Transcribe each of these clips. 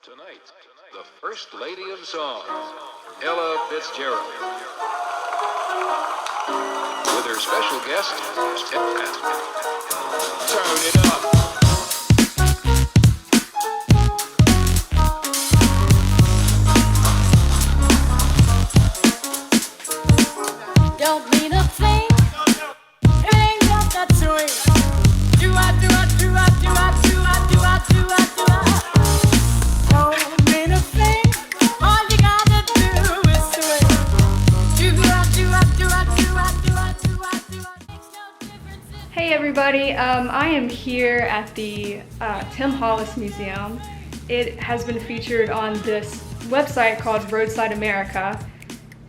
Tonight, the First Lady of Song, Ella Fitzgerald, with her special guest, Turn It Up. Don't mean a thing. It ain't got that swing. Do I, do I, do I, do I, do I, do I, do I, do I. Don't mean a thing. All you gotta do is swing. Do I, do I, do I, do I, do I, do I, do I. Makes no difference if Hey everybody, I am here at the Tim Hollis Museum. It has been featured on this website called Roadside America,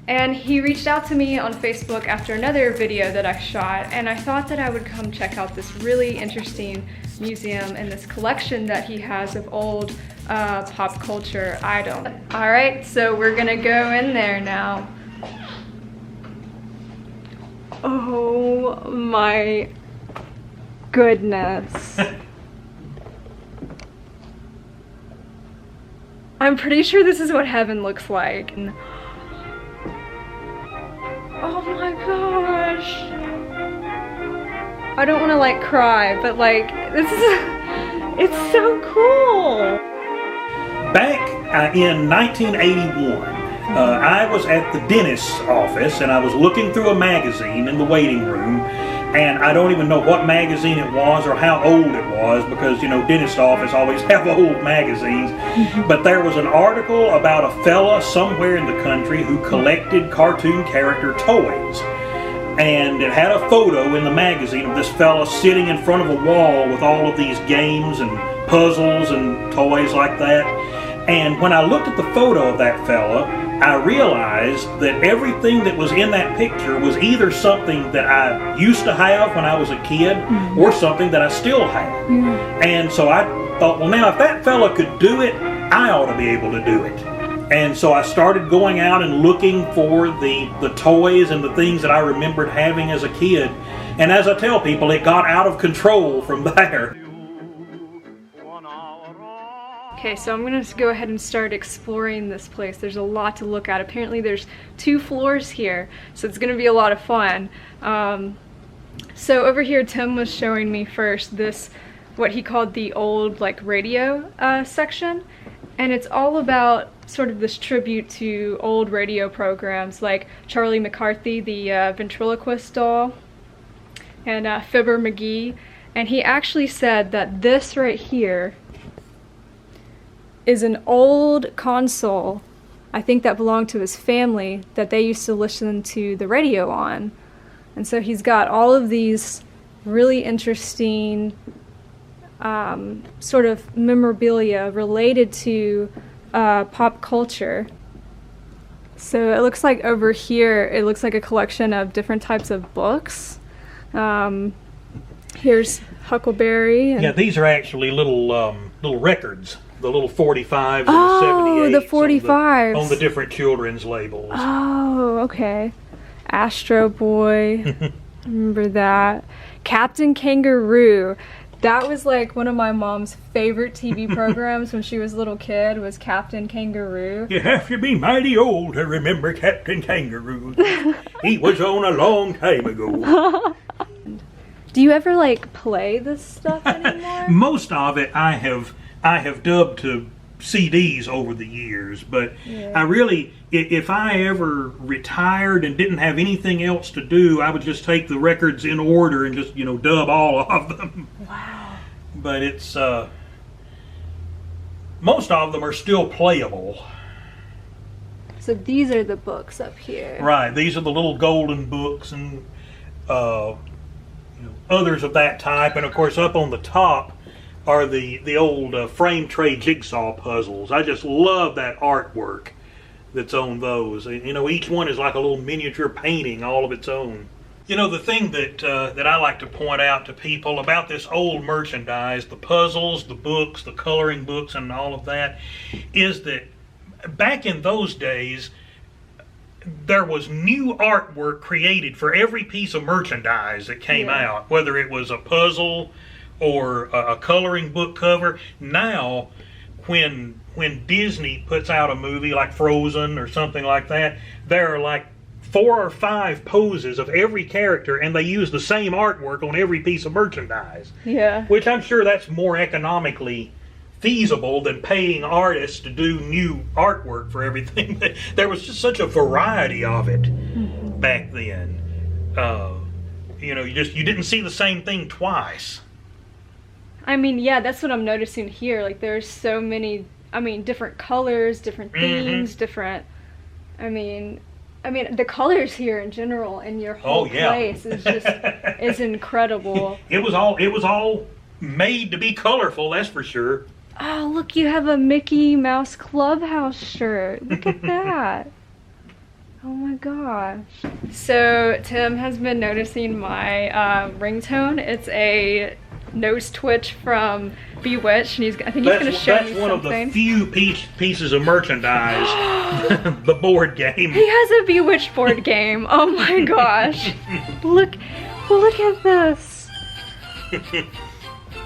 and he reached out to me on Facebook after another video that I shot, and I thought that I would come check out this really interesting museum and this collection that he has of old pop culture items. Alright, so we're gonna go in there now. Oh my goodness. I'm pretty sure this is what heaven looks like. Oh my gosh. I don't want to like cry, but like this is it's so cool. Back in 1981, I was at the dentist's office and I was looking through a magazine in the waiting room, and I don't even know what magazine it was or how old it was because, you know, dentist office always have old magazines. But there was an article about a fella somewhere in the country who collected cartoon character toys. And it had a photo in the magazine of this fella sitting in front of a wall with all of these games and puzzles and toys like that. And when I looked at the photo of that fella, I realized that everything that was in that picture was either something that I used to have when I was a kid or something that I still have. And so I thought, well, now if that fella could do it, I ought to be able to do it. And so I started going out and looking for the toys and the things that I remembered having as a kid. And as I tell people, it got out of control from there. Okay, so I'm gonna go ahead and start exploring this place. There's a lot to look at. Apparently there's 2 floors here, so it's gonna be a lot of fun. So over here, Tim was showing me first this, what he called the old like radio section, and it's all about sort of this tribute to old radio programs like Charlie McCarthy, the ventriloquist doll, and Fibber McGee. And he actually said that this right here is an old console, I think that belonged to his family, that they used to listen to the radio on. And so he's got all of these really interesting sort of memorabilia related to pop culture. So it looks like over here, it looks like a collection of different types of books. Here's Huckleberry. And Yeah, these are actually little records. The little 45s and Oh, the 78s the 45s. on the different children's labels. Oh, okay. Astro Boy. Remember that. Captain Kangaroo. That was like one of my mom's favorite TV programs when she was a little kid, was Captain Kangaroo. You have to be mighty old to remember Captain Kangaroo. He was on a long time ago. Do you ever like play this stuff anymore? Most of it I have dubbed to CDs over the years, but Yeah. I really, if I ever retired and didn't have anything else to do, I would just take the records in order and just, you know, dub all of them. Wow. But it's, most of them are still playable. So these are the books up here. Right, these are the little golden books and you know, others of that type, and of course up on the top are the old frame tray jigsaw puzzles. I just love that artwork that's on those. You know, each one is like a little miniature painting all of its own. You know, the thing that I like to point out to people about this old merchandise, the puzzles, the books, the coloring books, and all of that, is that back in those days, there was new artwork created for every piece of merchandise that came out, whether it was a puzzle or a coloring book cover. Now, when when Disney puts out a movie like Frozen or something like that, there are like 4 or 5 poses of every character, and they use the same artwork on every piece of merchandise. Yeah. Which I'm sure that's more economically feasible than paying artists to do new artwork for everything. There was just such a variety of it back then. You know, you didn't see the same thing twice. I mean, yeah, that's what I'm noticing here. Like, there's so many, I mean, different colors, different themes, different, I mean, the colors here in general in your whole place is just, is incredible. It was all made to be colorful, that's for sure. Oh, look, you have a Mickey Mouse Clubhouse shirt. Look at that. Oh my gosh. So Tim has been noticing my ringtone. It's a nose twitch from Bewitched, and I think he's going to show me something. That's one of the few pieces of merchandise, the board game. He has a Bewitched board game. Oh my gosh. Look at this.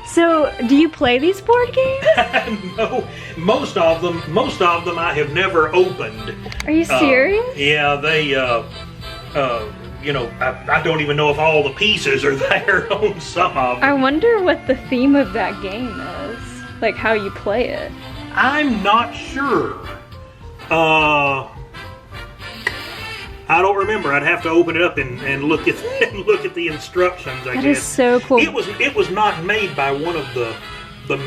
So, do you play these board games? No, most of them I have never opened. Are you serious? Yeah, they, you know, I don't even know if all the pieces are there on some of them. I wonder what the theme of that game is, like how you play it. I'm not sure. I don't remember. I'd have to open it up and look at the instructions. I guess. That is so cool. It was not made by one of the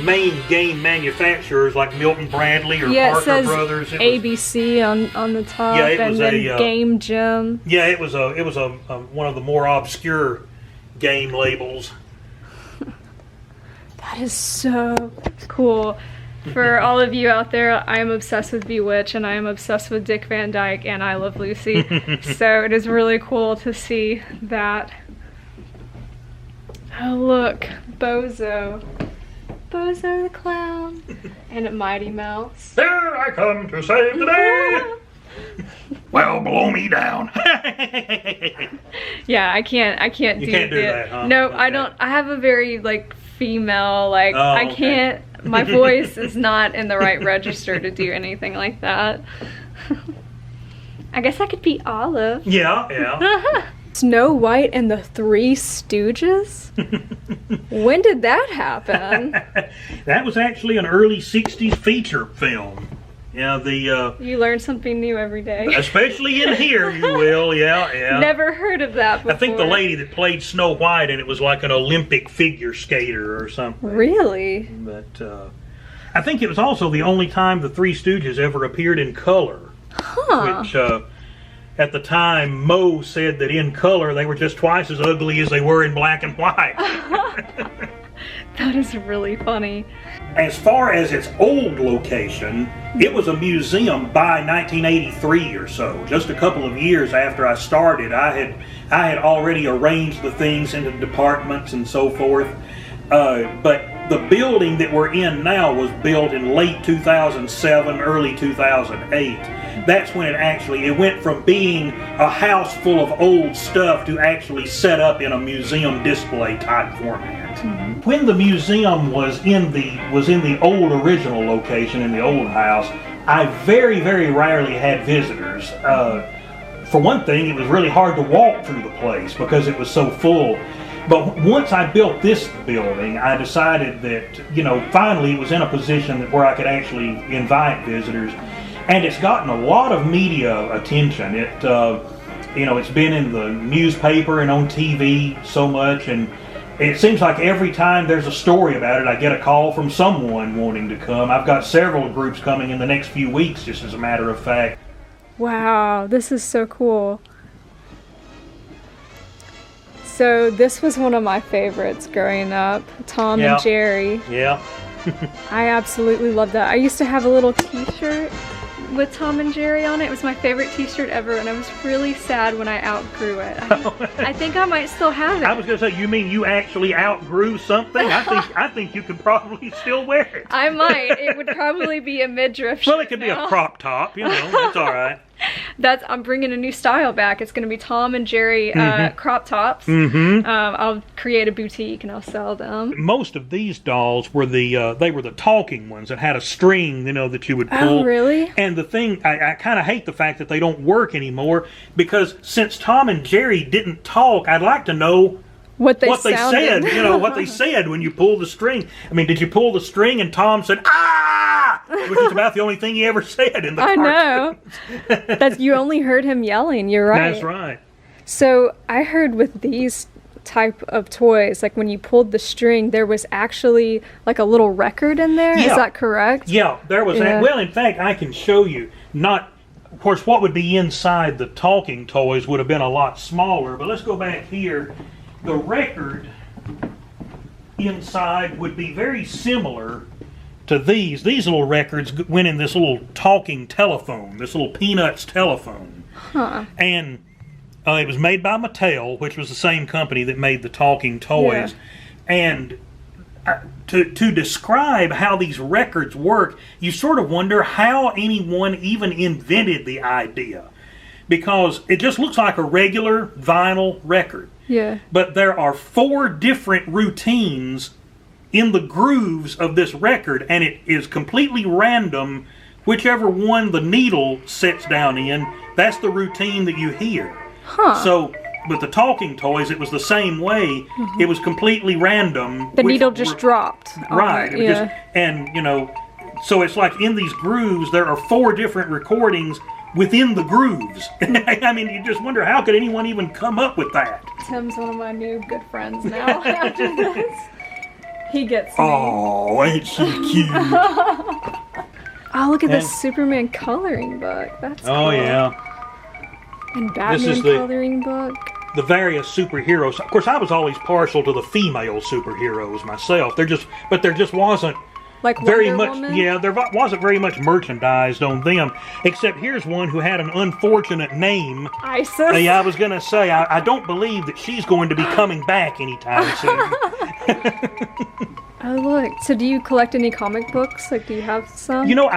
main game manufacturers like Milton Bradley or Parker Brothers. It ABC on the top. Yeah, it was Game Jam. Yeah, it was one of the more obscure game labels. That is so cool. For all of you out there, I am obsessed with Bewitched, and I am obsessed with Dick Van Dyke, and I Love Lucy. So it is really cool to see that. Oh look, Bozo. Bozo the Clown. And Mighty Mouse. Here I come to save the day! Well, blow me down. Yeah, I can't You can't do that, huh? No, Okay. I don't. I have a very, like, female, like, I can't. My voice is not in the right register to do anything like that. I guess I could be Olive. Yeah. Snow White and the Three Stooges? When did that happen? That was actually an early 60s feature film. Yeah, You learn something new every day. Especially in here, you will, yeah. Never heard of that before. I think the lady that played Snow White, and it was like an Olympic figure skater or something. Really? But I think it was also the only time the Three Stooges ever appeared in color. Huh. Which, at the time, Moe said that in color they were just twice as ugly as they were in black and white. That is really funny. As far as its old location, it was a museum by 1983 or so. Just a couple of years after I started, I had already arranged the things into departments and so forth. But the building that we're in now was built in late 2007, early 2008. That's when it went from being a house full of old stuff to actually set up in a museum display type format. Mm-hmm. When the museum was in the old original location in the old house, I very, very rarely had visitors. For one thing, it was really hard to walk through the place because it was so full. But once I built this building, I decided that, finally it was in a position where I could actually invite visitors. And it's gotten a lot of media attention. It's been in the newspaper and on TV so much, and it seems like every time there's a story about it, I get a call from someone wanting to come. I've got several groups coming in the next few weeks, just as a matter of fact. Wow, this is so cool. So this was one of my favorites growing up, Tom and Jerry. Yeah. I absolutely love that. I used to have a little t-shirt with Tom and Jerry on it. It was my favorite t-shirt ever, and I was really sad when I outgrew it. I think I might still have it. I was going to say, you mean you actually outgrew something? I think you could probably still wear it. I might. It would probably be a midriff shirt. Well, it could be a crop top, it's all right. I'm bringing a new style back. It's going to be Tom and Jerry crop tops. I'll create a boutique and I'll sell them. Most of these dolls were they were the talking ones that had a string, you know, that you would pull. Oh, really? And the thing, I kind of hate the fact that they don't work anymore, because since Tom and Jerry didn't talk, I'd like to know what they said, you know, what they said when you pulled the string. I mean, did you pull the string and Tom said, "Ah!" Which is about the only thing he ever said in the cartoons. I know. You only heard him yelling, you're right. That's right. So I heard with these type of toys, like when you pulled the string, there was actually like a little record in there. Yeah. Is that correct? Yeah, there was that. Well, in fact, I can show you. Of course, what would be inside the talking toys would have been a lot smaller, but let's go back here. The record inside would be very similar to these. These little records went in this little talking telephone, this little Peanuts telephone. Huh. And it was made by Mattel, which was the same company that made the talking toys. Yeah. And to describe how these records work, you sort of wonder how anyone even invented the idea. Because it just looks like a regular vinyl record. Yeah. But there are 4 different routines in the grooves of this record, and it is completely random. Whichever one the needle sets down in, that's the routine that you hear. Huh. So, with the talking toys, it was the same way. It was completely random. The needle just dropped. Right. Yeah. And, you know, so it's like in these grooves, there are 4 different recordings within the grooves. I mean, you just wonder, how could anyone even come up with that? Tim's one of my new good friends now after this. He gets me. Oh, ain't she cute? Oh, look at this Superman coloring book. That's cool. Oh, yeah. And Batman This is coloring book. The various superheroes. Of course, I was always partial to the female superheroes myself. There just wasn't Like very Wonder much. Woman? Yeah, there wasn't very much merchandised on them. Except here's one who had an unfortunate name. Isis. Yeah, I was gonna say I don't believe that she's going to be coming back anytime soon. Oh, look. So do you collect any comic books? Like, do you have some? You know,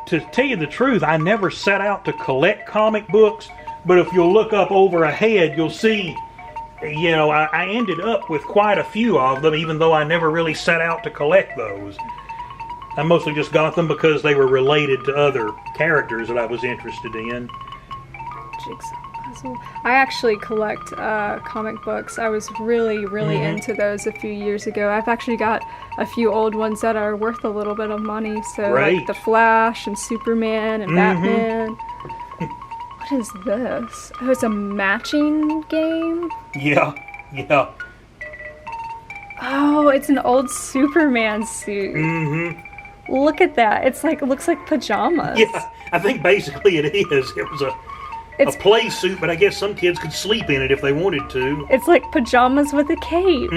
to tell you the truth, I never set out to collect comic books. But if you'll look up over ahead, you'll see, you know, I ended up with quite a few of them, even though I never really set out to collect those. I mostly just got them because they were related to other characters that I was interested in. Jigsaw puzzle. I actually collect comic books. I was really into those a few years ago. I've actually got a few old ones that are worth a little bit of money. So like The Flash and Superman and Batman. What is this? Oh, it's a matching game? Yeah. Oh, it's an old Superman suit. Look at that. It looks like pajamas. Yeah, I think basically it is. It was a play suit, but I guess some kids could sleep in it if they wanted to. It's like pajamas with a cape.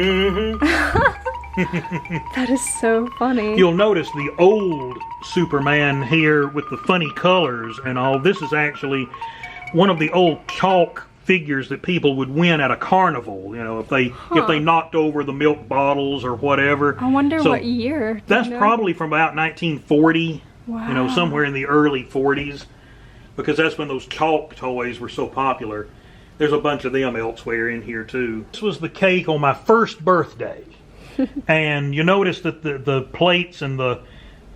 That is so funny. You'll notice the old Superman here with the funny colors and all. This is actually one of the old chalk figures that people would win at a carnival. You know, if they knocked over the milk bottles or whatever. I wonder what year. That's probably from about 1940. Wow. You know, somewhere in the early 40s, because that's when those chalk toys were so popular. There's a bunch of them elsewhere in here too. This was the cake on my first birthday. And you notice that the plates and the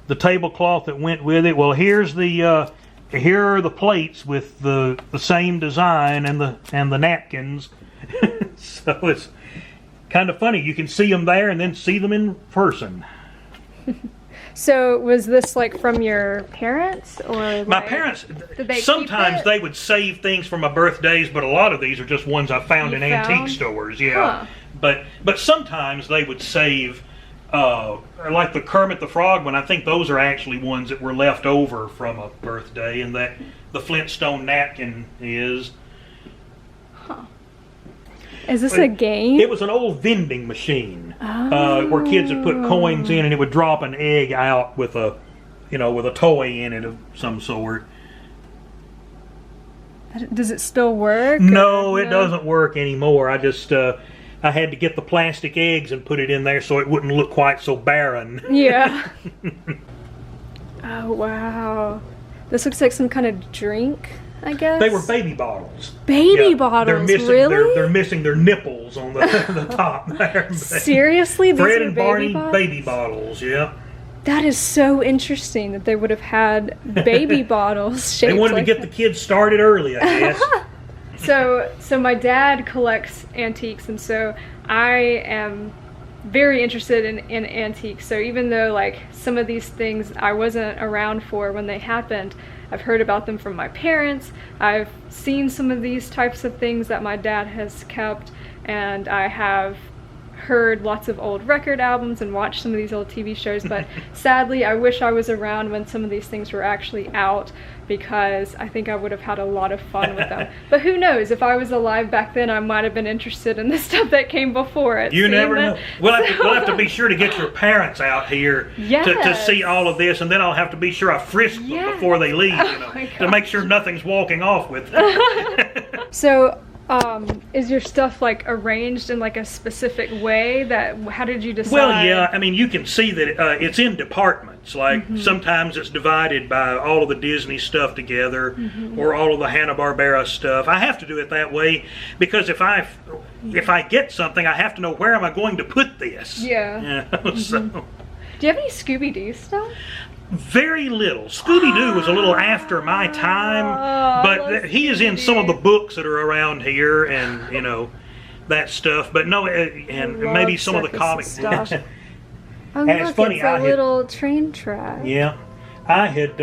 tablecloth that went with it. Well, here are the plates with the same design and the napkins. So it's kind of funny. You can see them there and then see them in person. So was this like from your parents or My parents, did they sometimes keep it? they would save things for my birthdays, but a lot of these are just ones I found in antique stores. Yeah. But sometimes they would save, like the Kermit the Frog one. I think those are actually ones that were left over from a birthday, and that the Flintstone napkin is. Is this a game? It was an old vending machine where kids would put coins in, and it would drop an egg out with a toy in it of some sort. Does it still work? No, it doesn't work anymore. I just I had to get the plastic eggs and put it in there so it wouldn't look quite so barren. Yeah. Oh wow, this looks like some kind of drink. I guess. They were baby bottles. Baby bottles, they're missing, really? They're missing their nipples on the top there. Seriously? These Fred are and baby Barney bottles? baby bottles, yeah. That is so interesting that they would have had baby bottles shaped They wanted like to get the kids started early, I guess. So my dad collects antiques, and so I am very interested in antiques. So even though like some of these things I wasn't around for when they happened, I've heard about them from my parents. I've seen some of these types of things that my dad has kept, and I have heard lots of old record albums and watched some of these old TV shows, but sadly I wish I was around when some of these things were actually out, because I think I would have had a lot of fun with them. But who knows, if I was alive back then I might have been interested in the stuff that came before it. You never know. We'll have to be sure to get your parents out here to see all of this, and then I'll have to be sure I frisk them before they leave, to make sure nothing's walking off with them. So is your stuff like arranged in like a specific way? How did you decide? Well, yeah, I mean, you can see that it's in departments. Like sometimes it's divided by all of the Disney stuff together, or all of the Hanna-Barbera stuff. I have to do it that way because if I get something, I have to know where am I going to put this. Yeah. So. Do you have any Scooby-Doo stuff? Very little. Scooby-Doo was a little after my time, but he is in some of the books that are around here, and that stuff. But no, and maybe some of the comic stuff. Oh, and look, it's funny. It's a little train track. Yeah, I had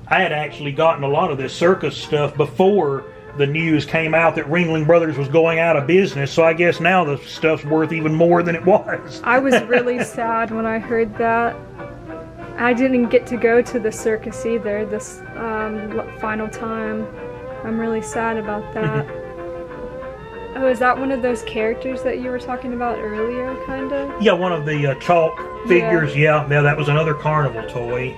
actually gotten a lot of this circus stuff before the news came out that Ringling Brothers was going out of business. So I guess now the stuff's worth even more than it was. I was really sad when I heard that. I didn't get to go to the circus either this final time. I'm really sad about that. Oh, is that one of those characters that you were talking about earlier, kind of? Yeah, one of the chalk figures. Yeah, that was another carnival toy.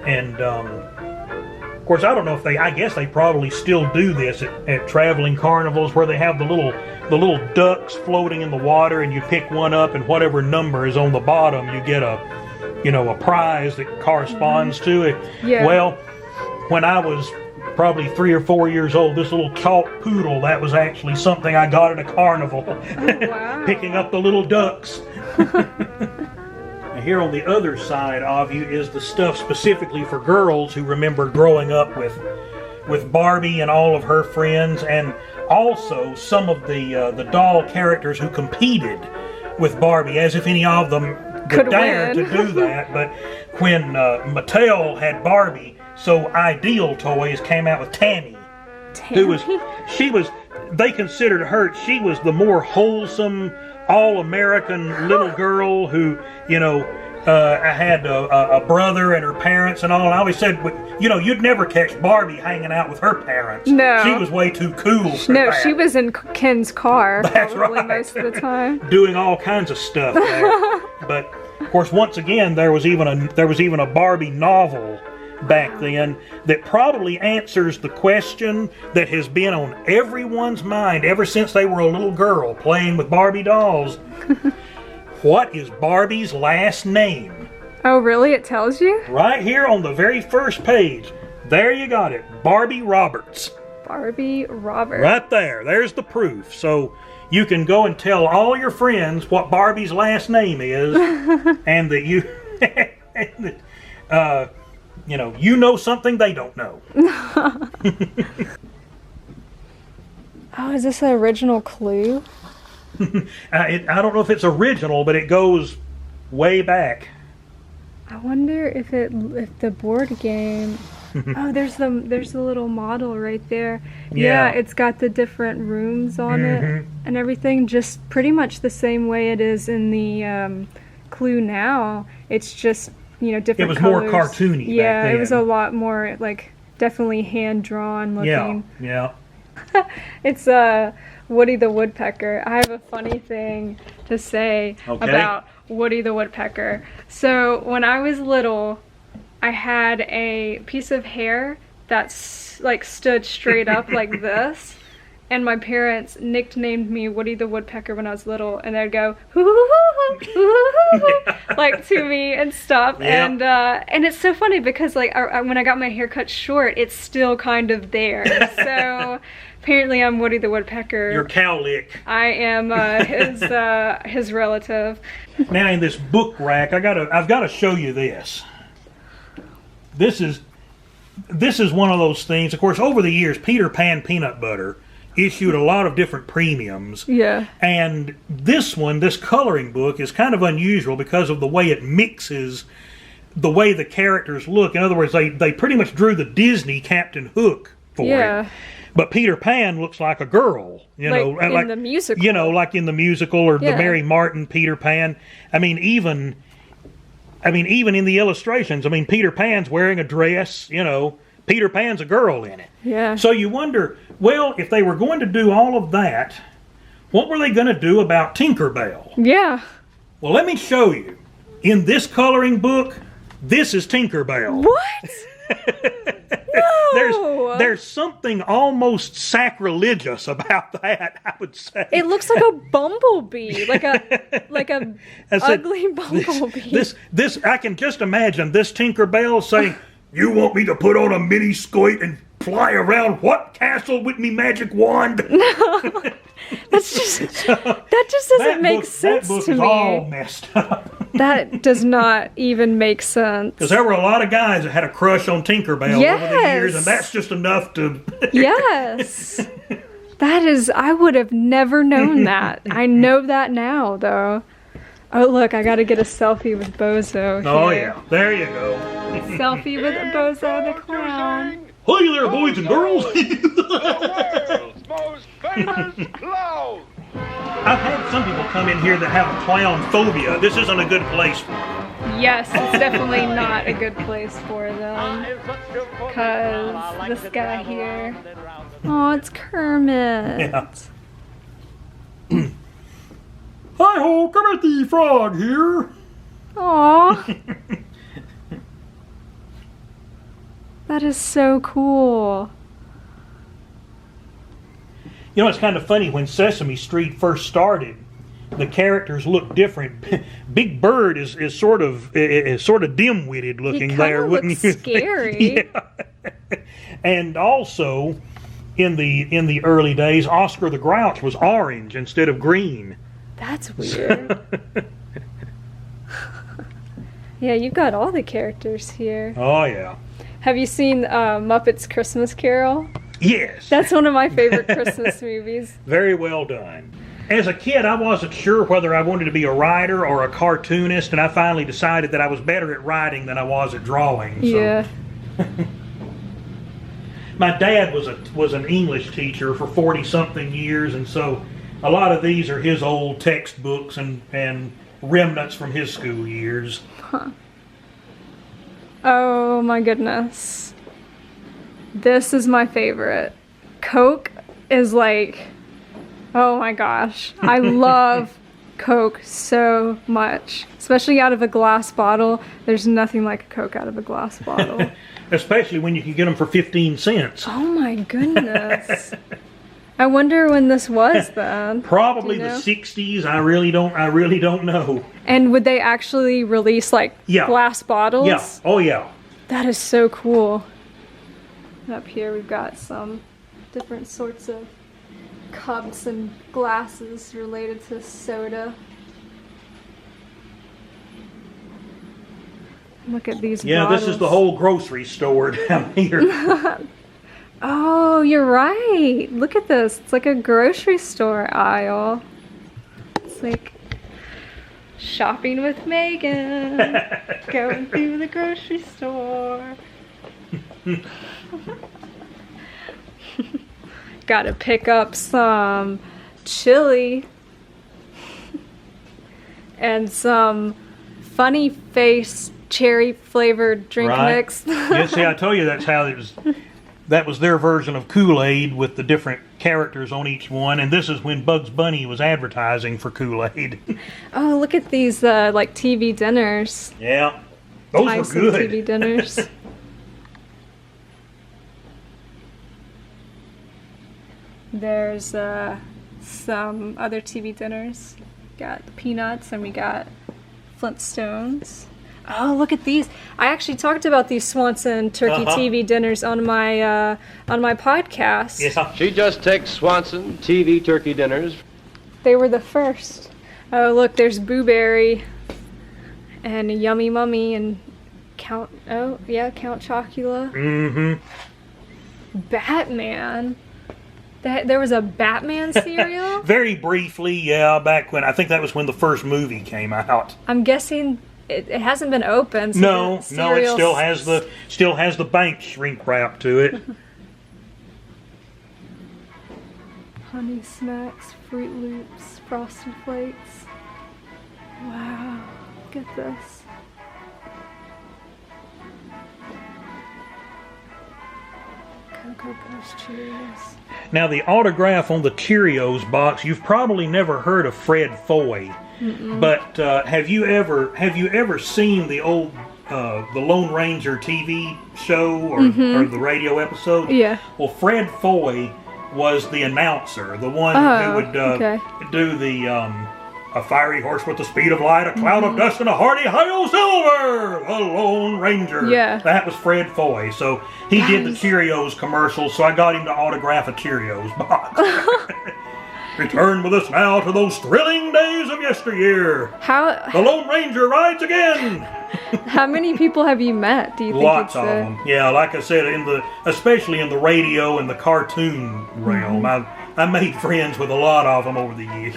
And of course, I don't know if I guess they probably still do this at traveling carnivals, where they have the little ducks floating in the water, and you pick one up, and whatever number is on the bottom, you get a prize that corresponds to it. Yeah. Well, when I was probably 3 or 4 years old, this little chalk poodle, that was actually something I got at a carnival. Oh, wow. Picking up the little ducks. And here on the other side of you is the stuff specifically for girls who remember growing up with Barbie and all of her friends, and also some of the doll characters who competed with Barbie, as if any of them could dare to do that. But when Mattel had Barbie, so Ideal Toys came out with Tammy. Who they considered her, she was the more wholesome, all-American little girl who, had a brother and her parents and all. And I always said, you'd never catch Barbie hanging out with her parents. No. She was way too cool for that. No, she was in Ken's car. That's probably right. Most of the time. Doing all kinds of stuff there. But of course, once again, there was even a Barbie novel back then that probably answers the question that has been on everyone's mind ever since they were a little girl playing with Barbie dolls. What is Barbie's last name? Oh, really? It tells you? Right here on the very first page. There you got it. Barbie Roberts. Barbie Roberts. Right there. There's the proof. So you can go and tell all your friends what Barbie's last name is, and that you know something they don't know. Oh, is this an original Clue? I don't know if it's original, but it goes way back. I wonder if the board game. Oh, there's the little model right there. Yeah, it's got the different rooms on it and everything, just pretty much the same way it is in the Clue now. It's just different. It was colors. More cartoony. Yeah, back then. It was a lot more definitely hand drawn looking. Yeah. It's Woody the Woodpecker. I have a funny thing to say about Woody the Woodpecker. So when I was little, I had a piece of hair that stood straight up like this, and my parents nicknamed me Woody the Woodpecker when I was little, and they'd go hoo hoo hoo hoo hoo hoo like to me and stuff. Yeah. And it's so funny because like when I got my hair cut short, it's still kind of there. So apparently I'm Woody the Woodpecker. You're Cowlick. I am his relative. Now in this book rack, I've got to show you this. This is one of those things. Of course, over the years, Peter Pan Peanut Butter issued a lot of different premiums. Yeah. And this coloring book, is kind of unusual because of the way it mixes the way the characters look. In other words, they pretty much drew the Disney Captain Hook for it. But Peter Pan looks like a girl, like in the musical. Like in the musical or the Mary Martin Peter Pan. I mean, even in the illustrations, Peter Pan's wearing a dress, Peter Pan's a girl in it. Yeah. So you wonder, well, if they were going to do all of that, what were they going to do about Tinkerbell? Yeah. Well, let me show you. In this coloring book, this is Tinkerbell. What? No. There's something almost sacrilegious about that, I would say. It looks like a bumblebee, like a ugly bumblebee. This I can just imagine this Tinkerbell saying, "You want me to put on a mini skirt and fly around what castle with me magic wand?" No, that just doesn't make sense to me. That book is all messed up. That does not even make sense. Because there were a lot of guys that had a crush on Tinkerbell over the years, and that's just enough to... Yes. That is... I would have never known that. I know that now, though. Oh, look, I gotta get a selfie with Bozo here. Oh, yeah. There you go. Selfie with Bozo the Clown. Hey there, boys and girls. The world's most famous clown. I've had some people come in here that have a clown phobia. This isn't a good place for them. Yes, it's definitely not a good place for them. Because this guy here... Oh, it's Kermit. Yeah. Hi-ho, Kermit the Frog here. Aw. That is so cool. It's kind of funny, when Sesame Street first started, the characters look different. Big Bird is sort of dim-witted looking there, wouldn't you? Scary. Yeah. And also, in the early days, Oscar the Grouch was orange instead of green. That's weird. Yeah, you've got all the characters here. Oh yeah. Have you seen Muppets Christmas Carol? Yes. That's one of my favorite Christmas movies. Very well done. As a kid, I wasn't sure whether I wanted to be a writer or a cartoonist, and I finally decided that I was better at writing than I was at drawing. So. Yeah. My dad was an English teacher for 40-something years, and so a lot of these are his old textbooks and remnants from his school years. Huh. Oh my goodness. This is my favorite. Coke is like, oh my gosh. I love Coke so much. Especially out of a glass bottle. There's nothing like a Coke out of a glass bottle. Especially when you can get them for 15 cents. Oh my goodness. I wonder when this was then. Probably the 60s. I really don't know. And would they actually release like glass bottles? Yeah. Oh yeah. That is so cool. Up here we've got some different sorts of cups and glasses related to soda. Look at these bottles. This is the whole grocery store down here. Oh, you're right. Look at this. It's like a grocery store aisle. It's like shopping with Megan. Going through the grocery store. Gotta pick up some chili and some funny face cherry flavored drink mix. Yeah, see, I told you that's how it was. That was their version of Kool-Aid with the different characters on each one, and this is when Bugs Bunny was advertising for Kool-Aid. Oh, look at these like TV dinners. Yeah, those Tyson were good. TV dinners. There's some other TV dinners. Got the Peanuts and we got Flintstones. Oh, look at these. I actually talked about these Swanson turkey TV dinners on my podcast. Yeah. She just takes Swanson TV turkey dinners. They were the first. Oh, look, there's Boo-Berry and Yummy Mummy and Count Chocula. Mm-hmm. Batman. There was a Batman cereal? Very briefly, yeah, back when, I think that was when the first movie came out. I'm guessing it hasn't been opened. So No, it still has the bank shrink wrap to it. Honey Smacks, Fruit Loops, Frosted Flakes. Wow, look at this. Cocoa Puffs, Cheerios. Now, the autograph on the Cheerios box, you've probably never heard of Fred Foy, but have you ever seen the old the Lone Ranger TV show or the radio episode? Yeah. Well, Fred Foy was the announcer, the one who would do the a fiery horse with the speed of light, a cloud of dust, and a hearty hi-yo silver, the Lone Ranger. Yeah. That was Fred Foy. So he did the Cheerios commercial, so I got him to autograph a Cheerios box. Return with us now to those thrilling days of yesteryear. The Lone Ranger rides again. How many people have you met? Do you think Lots of them. Yeah, like I said, especially in the radio and the cartoon realm, I made friends with a lot of them over the years.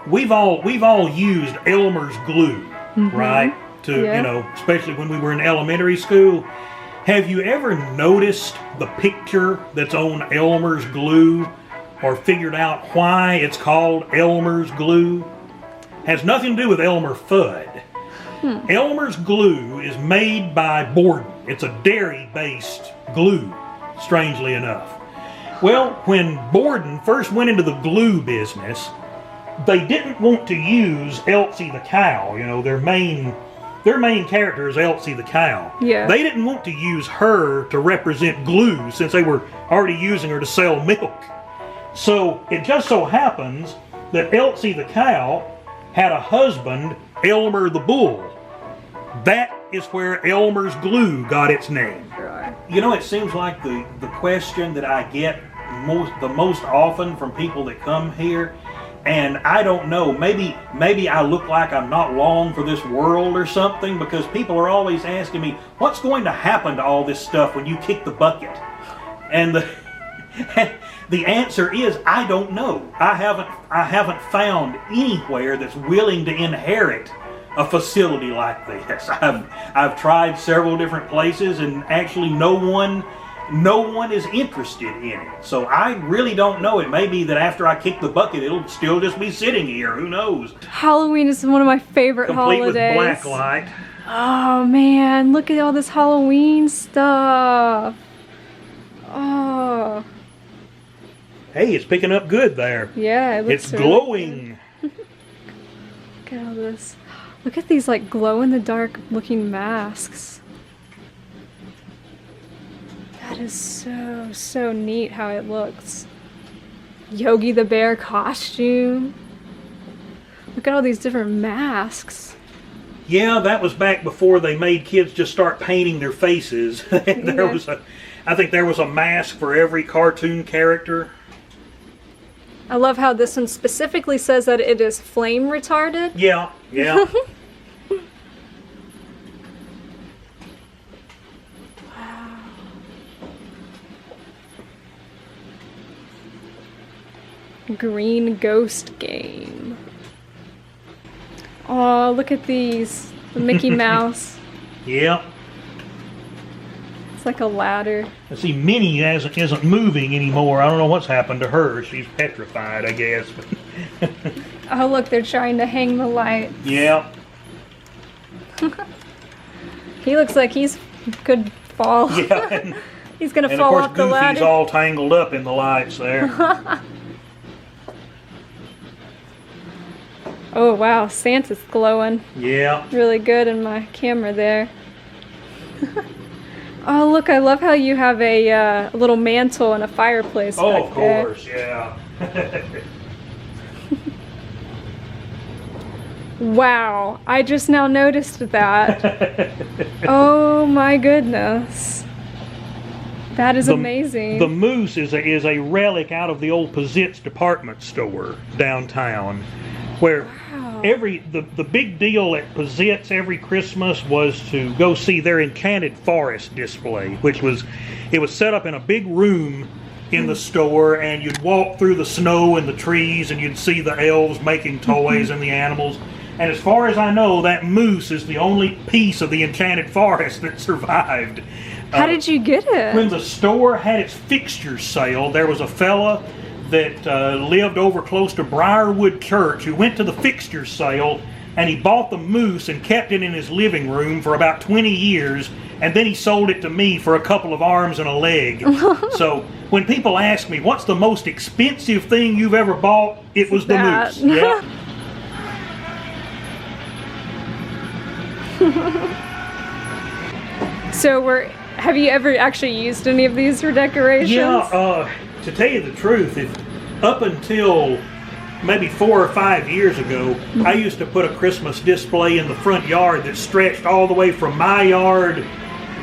We've all used Elmer's glue, right? To especially when we were in elementary school. Have you ever noticed the picture that's on Elmer's glue, or figured out why it's called Elmer's glue? Has nothing to do with Elmer Fudd. Elmer's glue is made by Borden. It's a dairy-based glue, strangely enough. Well, when Borden first went into the glue business, they didn't want to use Elsie the cow. You know, their main character is Elsie the cow. Yeah. They didn't want to use her to represent glue since they were already using her to sell milk. So it just so happens that Elsie the cow had a husband, Elmer the bull. That is where Elmer's glue got its name. Right. You know, it seems like the question that I get the most often from people that come here, and I don't know, maybe I look like I'm not long for this world or something, because people are always asking me, what's going to happen to all this stuff when you kick the bucket? And the answer is, I don't know. I haven't found anywhere that's willing to inherit a facility like this. I've tried several different places, and actually no one is interested in it. So I really don't know. It may be that after I kick the bucket, it'll still just be sitting here. Who knows? Halloween is one of my favorite Complete holidays. With black light. Oh man, look at all this Halloween stuff. Oh. Hey, it's picking up good there. Yeah, it looks It's really glowing. good. Look at all this. Look at these like glow-in-the-dark looking masks. That is so neat how it looks. Yogi the Bear costume. Look at all these different masks. Yeah, that was back before they made kids just start painting their faces. I think there was a mask for every cartoon character. I love how this one specifically says that it is flame retarded. Yeah. Green Ghost Game. Oh, look at these. The Mickey Mouse. Yeah. It's like a ladder. I see Minnie isn't moving anymore. I don't know what's happened to her. She's petrified, I guess. Oh, look, they're trying to hang the light. Yeah. He looks like could fall. Yeah. He's gonna And fall of off course, the Goofy's ladder. all tangled up in the lights there. Oh wow, Santa's glowing Yeah. really good in my camera there. Oh, look, I love how you have a little mantle and a fireplace Oh, back of there. course, yeah. Wow, I just now noticed that. Oh my goodness. That is amazing. The moose is a relic out of the old Pizitz department store downtown, where the big deal at Pizitz every Christmas was to go see their Enchanted Forest display, which was set up in a big room in the store, and you'd walk through the snow and the trees, and you'd see the elves making toys and the animals. And as far as I know, that moose is the only piece of the Enchanted Forest that survived. How did you get it? When the store had its fixtures sale, there was a fella that lived over close to Briarwood Church who went to the fixtures sale, and he bought the moose and kept it in his living room for about 20 years, and then he sold it to me for a couple of arms and a leg. So when people ask me, what's the most expensive thing you've ever bought? It was the moose. Yeah. So have you ever actually used any of these for decorations? Yeah, to tell you the truth, up until maybe 4 or 5 years ago, I used to put a Christmas display in the front yard that stretched all the way from my yard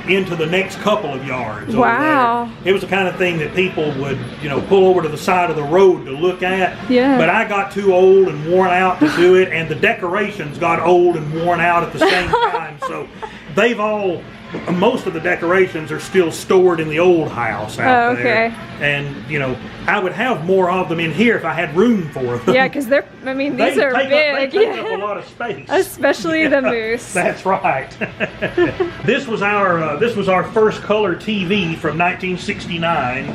into the next couple of yards. Wow. Over there. It was the kind of thing that people would, pull over to the side of the road to look at. Yeah. But I got too old and worn out to do it, and the decorations got old and worn out at the same time. So most of the decorations are still stored in the old house out there. Okay. And, I would have more of them in here if I had room for them. Yeah, because these are big. They take up a lot of space. Especially the moose. That's right. This was our first color TV from 1969,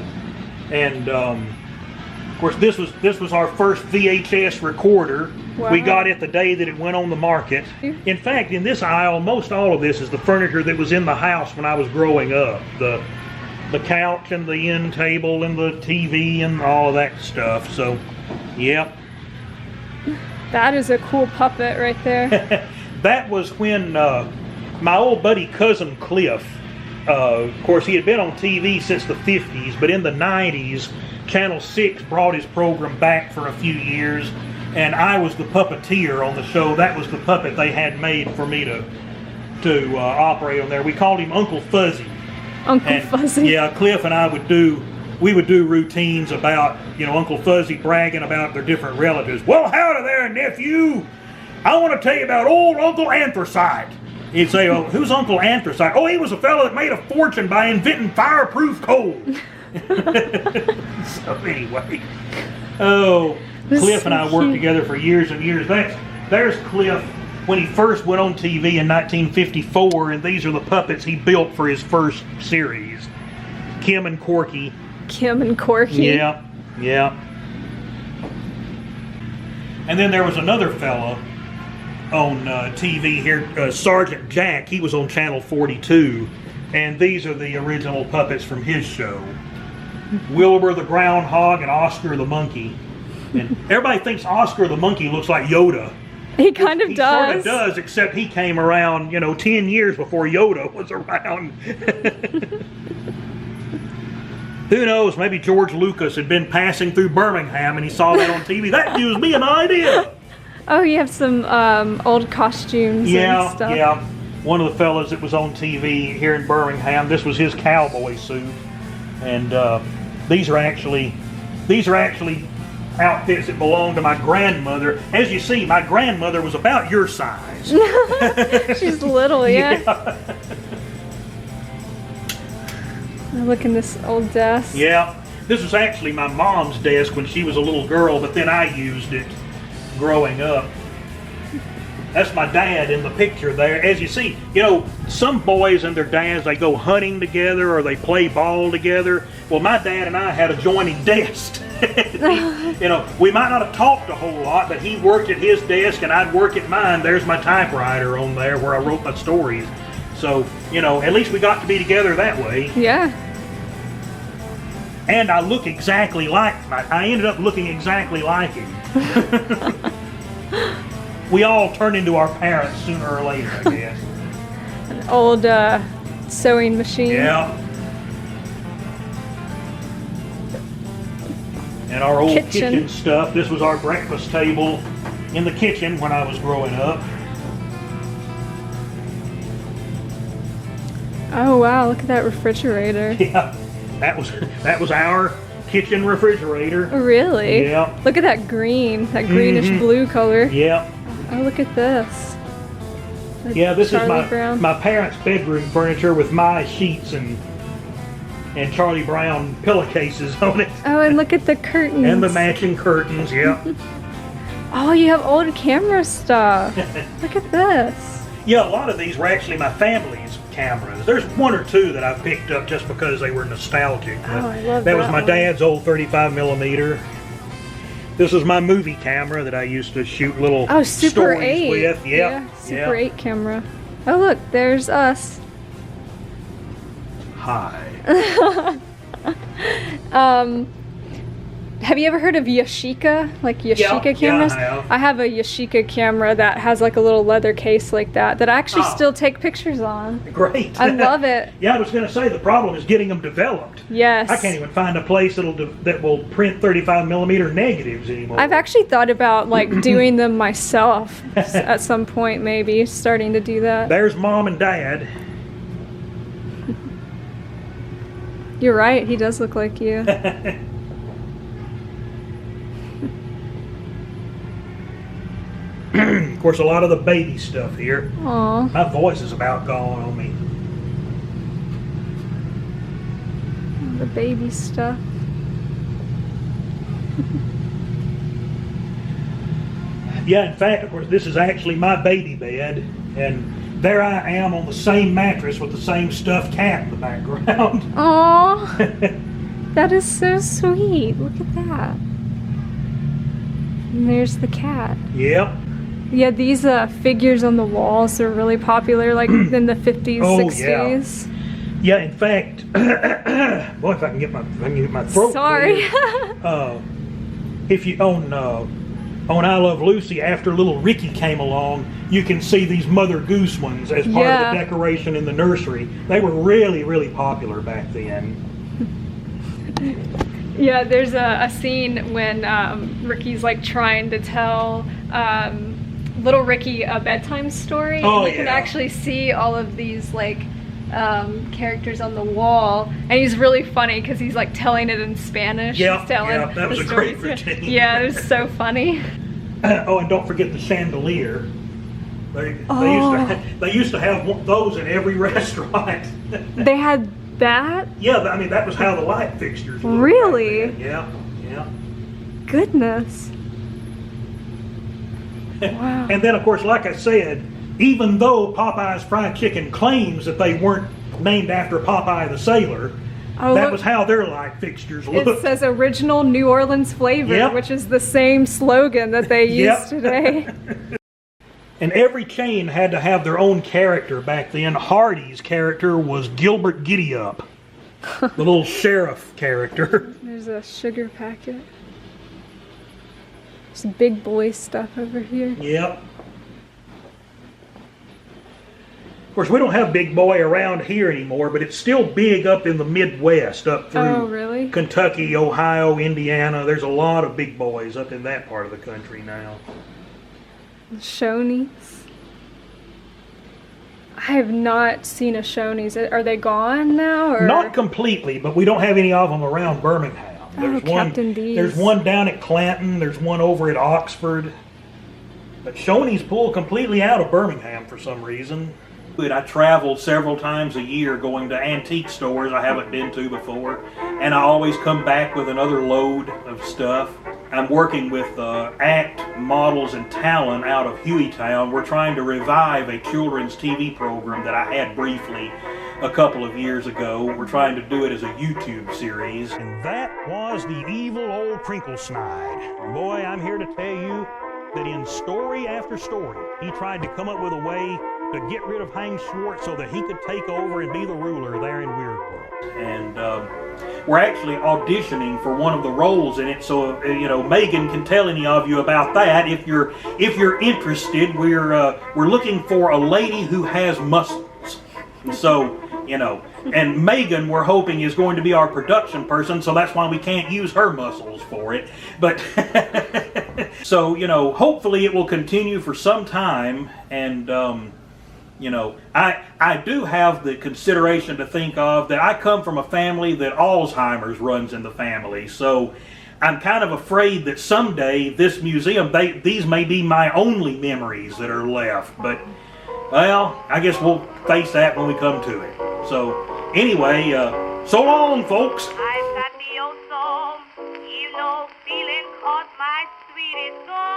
and of course this was our first VHS recorder. Wow. We got it the day that it went on the market. In fact, in this aisle, most all of this is the furniture that was in the house when I was growing up. The couch and the end table and the TV and all of that stuff. So, yep. That is a cool puppet right there. That was when my old buddy cousin Cliff, of course he had been on TV since the 50s, but in the 90s, Channel 6 brought his program back for a few years, and I was the puppeteer on the show. That was the puppet they had made for me to operate on there. We called him Uncle Fuzzy. Uncle Fuzzy. Yeah, Cliff and I would do routines about, Uncle Fuzzy bragging about their different relatives. Well, howdy there, nephew. I want to tell you about old Uncle Anthracite. He'd say, oh, who's Uncle Anthracite? Oh, he was a fellow that made a fortune by inventing fireproof coal. So anyway, Cliff and I worked together for years and years. There's Cliff when he first went on TV in 1954, and these are the puppets he built for his first series. Kim and Corky. Kim and Corky. Yeah, yeah. And then there was another fella on TV here, Sergeant Jack. He was on Channel 42, and these are the original puppets from his show. Wilbur the Groundhog and Oscar the Monkey. And everybody thinks Oscar the Monkey looks like Yoda. He kind of He does. sort of does, except he came around, 10 years before Yoda was around. Who knows, maybe George Lucas had been passing through Birmingham and he saw that on TV. That gives me an idea. Oh, you have some old costumes and stuff. Yeah. One of the fellas that was on TV here in Birmingham, this was his cowboy suit. And these are actually outfits that belong to my grandmother. As you see, my grandmother was about your size. She's little, yeah. Look in this old desk. Yeah. This was actually my mom's desk when she was a little girl, but then I used it growing up. That's my dad in the picture there. As you see, some boys and their dads, they go hunting together or they play ball together. Well, my dad and I had a joining desk. We might not have talked a whole lot, but he worked at his desk and I'd work at mine. There's my typewriter on there where I wrote my stories. So, at least we got to be together that way. Yeah. And I look exactly like, I ended up looking exactly like him. We all turn into our parents sooner or later, I guess. An old sewing machine. Yeah. And our old kitchen stuff. This was our breakfast table in the kitchen when I was growing up. Oh wow, look at that refrigerator. Yeah, that was our kitchen refrigerator. Really? Yeah. Look at that green, that greenish blue color. Yeah. Oh, look at this. That Yeah, this Charlie is Brown. my parents' bedroom furniture with my sheets and Charlie Brown pillowcases on it. Oh, and look at the curtains. And the matching curtains, yeah. Oh, you have old camera stuff. Look at this. Yeah, a lot of these were actually my family's cameras. There's one or two that I picked up just because they were nostalgic. Oh, I love that was that my one. dad's old 35 millimeter. This is my movie camera that I used to shoot little Oh, Super stories 8. with. Yeah, Super 8 camera. Oh, look, there's us. Hi. Have you ever heard of Yashica? Like Yashica cameras? Yeah, I have a Yashica camera that has like a little leather case like that I actually still take pictures on. Great. I love it. Yeah, I was going to say the problem is getting them developed. Yes. I can't even find a place that will print 35 millimeter negatives anymore. I've actually thought about like doing them myself at some point, maybe starting to do that. There's Mom and Dad. You're right, he does look like you. Of course, a lot of the baby stuff here. Aw. My voice is about gone on me. The baby stuff. Yeah, in fact, of course, this is actually my baby bed, and there I am on the same mattress with the same stuffed cat in the background. Aw. That is so sweet. Look at that. And there's the cat. Yep. Yeah, these figures on the walls are really popular, like in the 50s, Oh, 60s. Yeah, in fact, boy, if I can get my throat Sorry. clear. If you on I Love Lucy, after little Ricky came along, you can see these Mother Goose ones as part of the decoration in the nursery. They were really, really popular back then. Yeah, there's a scene when Ricky's like trying to tell little Ricky a bedtime story. Oh, and you can actually see all of these like characters on the wall, and he's really funny because he's like telling it in Spanish. Yeah, He's telling yeah, that was the a great stories. routine. Yeah, it was so funny. Oh, and don't forget the chandelier. They used to have those in every restaurant. They had that? Yeah, I mean that was how the light fixtures looked. Really? Back then. Yeah, yeah. Goodness. Wow. And then, of course, like I said, even though Popeye's Fried Chicken claims that they weren't named after Popeye the Sailor, that was how their light fixtures looked. It says original New Orleans flavor, Yep. which is the same slogan that they use today. And every chain had to have their own character back then. Hardy's character was Gilbert Giddeyup, the little sheriff character. There's a sugar packet. Some big boy stuff over here. Yep. Of course, we don't have Big Boy around here anymore, but it's still big up in the Midwest, up through Kentucky, Ohio, Indiana. There's a lot of Big Boys up in that part of the country now. Shoney's. I have not seen a Shoney's. Are they gone now? Or? Not completely, but we don't have any of them around Birmingham. There's Captain D's. There's one down at Clanton. There's one over at Oxford. But Shoney's pulled completely out of Birmingham for some reason. I traveled several times a year going to antique stores I haven't been to before, and I always come back with another load of stuff. I'm working with ACT Models and Talent out of Hueytown. We're trying to revive a children's TV program that I had briefly a couple of years ago. We're trying to do it as a YouTube series. And that was the evil old Crinkle Snide. Boy, I'm here to tell you that in story after story, he tried to come up with a way to get rid of Hank Schwartz so that he could take over and be the ruler there in Weird World. And we're actually auditioning for one of the roles in it, so you know Megan can tell any of you about that if you're interested. We're looking for a lady who has muscles. So you know. And Megan, we're hoping, is going to be our production person, so that's why we can't use her muscles for it. But so, you know, hopefully it will continue for some time. And you know, I do have the consideration to think of that I come from a family that Alzheimer's runs in the family, so I'm kind of afraid that someday this museum, these may be my only memories that are left. But, well, I guess we'll face that when we come to it. So, anyway, so long, folks. I've got the old soul, you know, feeling caught my sweetest soul.